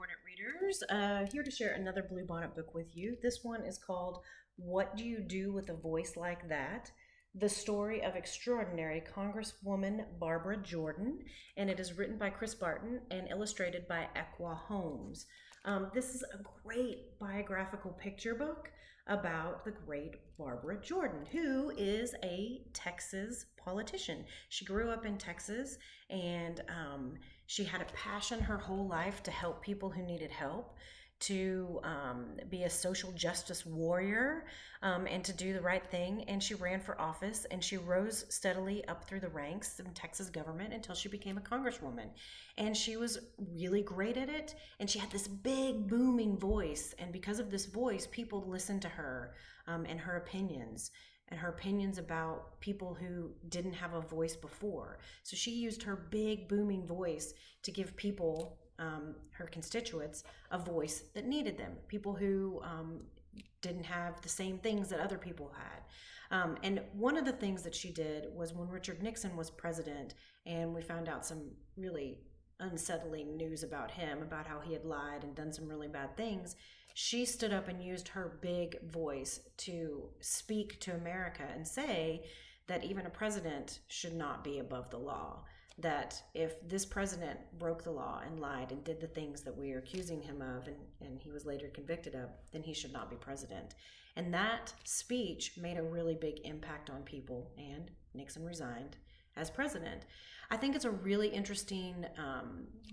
Important Readers. Here to share another Bluebonnet book with you. This one is called What Do You Do with a Voice Like That? The Story of Extraordinary Congresswoman Barbara Jordan, and it is written by Chris Barton and illustrated by Equa Holmes. This is a great biographical picture book about the great Barbara Jordan, who is a Texas politician. She grew up in Texas, and she had a passion her whole life to help people who needed help, to be a social justice warrior, and to do the right thing. And she ran for office, and she rose steadily up through the ranks in Texas government until she became a congresswoman. And she was really great at it, and she had this big booming voice, and because of this voice, people listened to her and her opinions, and her opinions about people who didn't have a voice before. So she used her big booming voice to give people, her constituents, a voice that needed them, people who didn't have the same things that other people had. And one of the things that she did was when Richard Nixon was president, and we found out some really unsettling news about him, about how he had lied and done some really bad things, she stood up and used her big voice to speak to America and say that even a president should not be above the law. That if this president broke the law and lied and did the things that we are accusing him of, and he was later convicted of, then he should not be president. And that speech made a really big impact on people, and Nixon resigned as president. I think it's a really interesting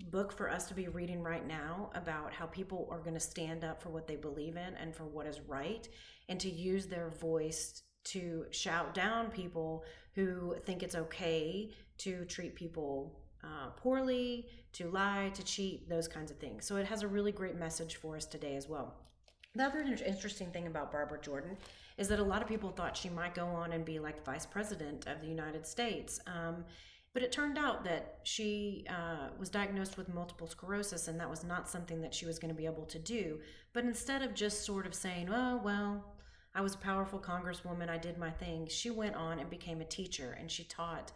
book for us to be reading right now about how people are going to stand up for what they believe in and for what is right, and to use their voice to shout down people who think it's okay to treat people poorly, to lie, to cheat, those kinds of things. So it has a really great message for us today as well. The other interesting thing about Barbara Jordan is that a lot of people thought she might go on and be like Vice President of the United States. But it turned out that she was diagnosed with multiple sclerosis, and that was not something that she was going to be able to do. But instead of just sort of saying, oh, well, I was a powerful congresswoman, I did my thing, she went on and became a teacher, and she taught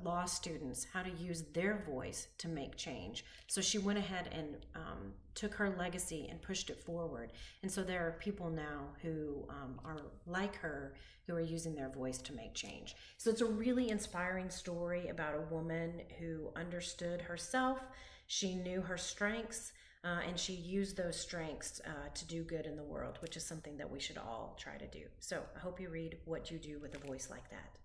law students how to use their voice to make change. So she went ahead and took her legacy and pushed it forward. And so there are people now who are like her, who are using their voice to make change. So it's a really inspiring story about a woman who understood herself. She knew her strengths, and she used those strengths to do good in the world, which is something that we should all try to do. So I hope you read What You Do with a Voice Like That.